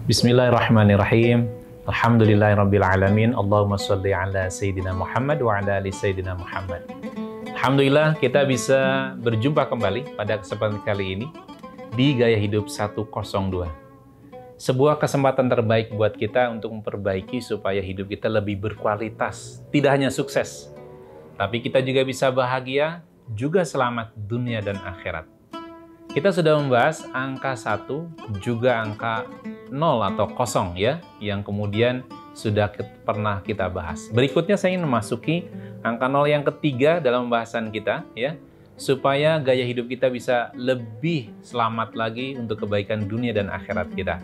Bismillahirrahmanirrahim. Alhamdulillahirrabbilalamin. Allahumma sholli ala Sayyidina Muhammad wa ala ali Sayyidina Muhammad. Alhamdulillah kita bisa berjumpa kembali pada kesempatan kali ini di Gaya Hidup 102. Sebuah kesempatan terbaik buat kita untuk memperbaiki supaya hidup kita lebih berkualitas. Tidak hanya sukses, tapi kita juga bisa bahagia, juga selamat dunia dan akhirat. Kita sudah membahas angka 1, juga angka 0 atau kosong ya, yang kemudian sudah pernah kita bahas. Berikutnya saya ingin memasuki angka 0 yang ketiga dalam pembahasan kita ya, supaya gaya hidup kita bisa lebih selamat lagi untuk kebaikan dunia dan akhirat kita.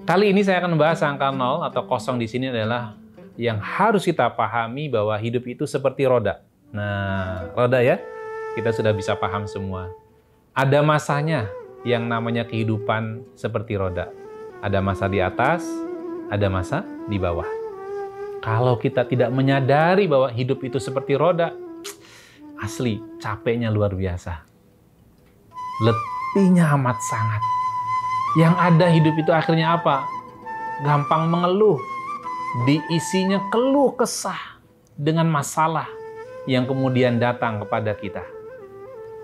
Kali ini saya akan membahas angka 0 atau kosong di sini adalah yang harus kita pahami bahwa hidup itu seperti roda. Nah, roda ya, kita sudah bisa paham semua. Ada masanya yang namanya kehidupan seperti roda. Ada masa di atas, ada masa di bawah. Kalau kita tidak menyadari bahwa hidup itu seperti roda, asli capeknya luar biasa. Letihnya amat sangat. Yang ada hidup itu akhirnya apa? Gampang mengeluh. Diisinya keluh kesah dengan masalah yang kemudian datang kepada kita.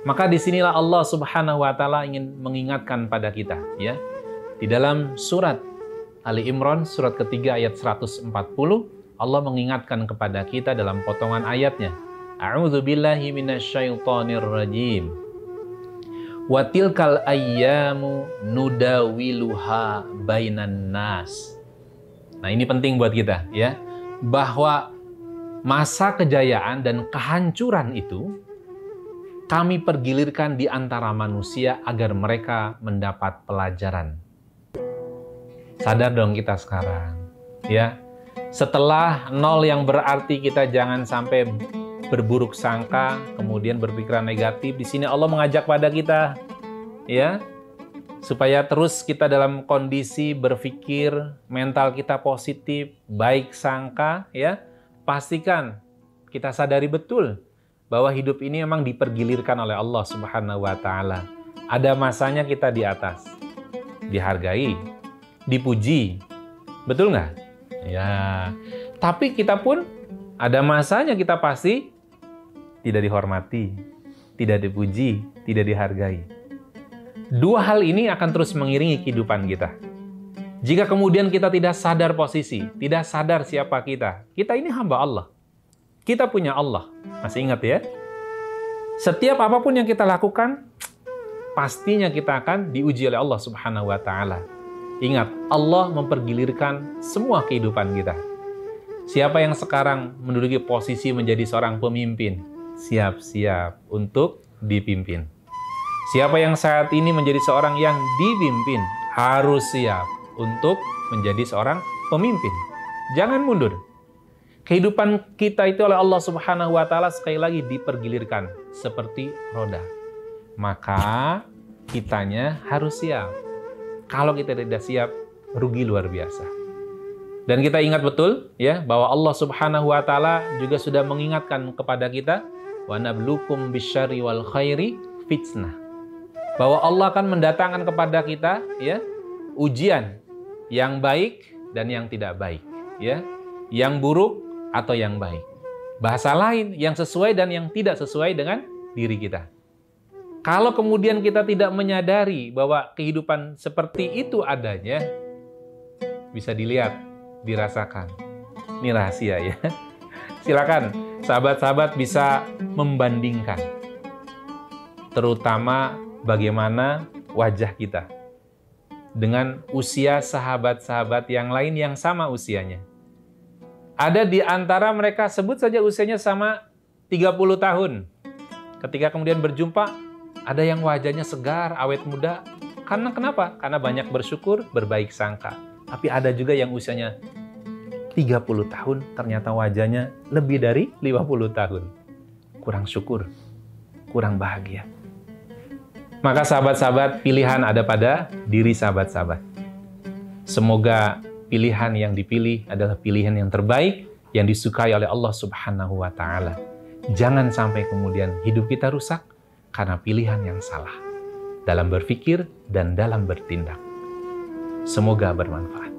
Maka disinilah Allah Subhanahu wa Ta'ala ingin mengingatkan pada kita ya. Di dalam surat Ali Imran surat ketiga ayat 140, Allah mengingatkan kepada kita dalam potongan ayatnya. A'udzubillahi minasyaitonir rajim. Wa tilkal ayyamu nudawiluha bainan nas. Nah, ini penting buat kita ya, bahwa masa kejayaan dan kehancuran itu kami pergilirkan di antara manusia agar mereka mendapat pelajaran. Sadar dong kita sekarang, ya. Setelah 0 yang berarti kita jangan sampai berburuk sangka, kemudian berpikiran negatif. Di sini Allah mengajak pada kita, ya, supaya terus kita dalam kondisi berpikir, mental kita positif, baik sangka, ya. Pastikan kita sadari betul bahwa hidup ini memang dipergilirkan oleh Allah Subhanahu wa Ta'ala. Ada masanya kita di atas, dihargai, dipuji, betul nggak? Ya, tapi kita pun ada masanya kita pasti tidak dihormati, tidak dipuji, tidak dihargai. Dua hal ini akan terus mengiringi kehidupan kita. Jika kemudian kita tidak sadar posisi, tidak sadar siapa kita ini hamba Allah. Kita punya Allah. Masih ingat ya? Setiap apapun yang kita lakukan, pastinya kita akan diuji oleh Allah Subhanahu wa Ta'ala. Ingat, Allah mempergilirkan semua kehidupan kita. Siapa yang sekarang menduduki posisi menjadi seorang pemimpin, siap-siap untuk dipimpin. Siapa yang saat ini menjadi seorang yang dipimpin, harus siap untuk menjadi seorang pemimpin. Jangan mundur. Kehidupan kita itu oleh Allah Subhanahu wa Ta'ala sekali lagi dipergilirkan seperti roda. Maka kitanya harus siap. Kalau kita tidak siap, rugi luar biasa. Dan kita ingat betul ya bahwa Allah Subhanahu wa Ta'ala juga sudah mengingatkan kepada kita, wa nablukum bisyarri wal khairi fitnah. Bahwa Allah akan mendatangkan kepada kita ya ujian yang baik dan yang tidak baik, ya. Yang buruk atau yang baik. Bahasa lain, yang sesuai dan yang tidak sesuai dengan diri kita. Kalau kemudian kita tidak menyadari bahwa kehidupan seperti itu adanya, bisa dilihat, dirasakan. Ini rahasia ya. Silakan, sahabat-sahabat bisa membandingkan. Terutama bagaimana wajah kita dengan usia sahabat-sahabat yang lain yang sama usianya. Ada di antara mereka, sebut saja usianya sama 30 tahun. Ketika kemudian berjumpa, ada yang wajahnya segar, awet muda. Karena kenapa? Karena banyak bersyukur, berbaik sangka. Tapi ada juga yang usianya 30 tahun, ternyata wajahnya lebih dari 50 tahun. Kurang syukur, kurang bahagia. Maka sahabat-sahabat, pilihan ada pada diri sahabat-sahabat. Semoga pilihan yang dipilih adalah pilihan yang terbaik, yang disukai oleh Allah Subhanahu wa Ta'ala. Jangan sampai kemudian hidup kita rusak karena pilihan yang salah dalam berpikir dan dalam bertindak. Semoga bermanfaat.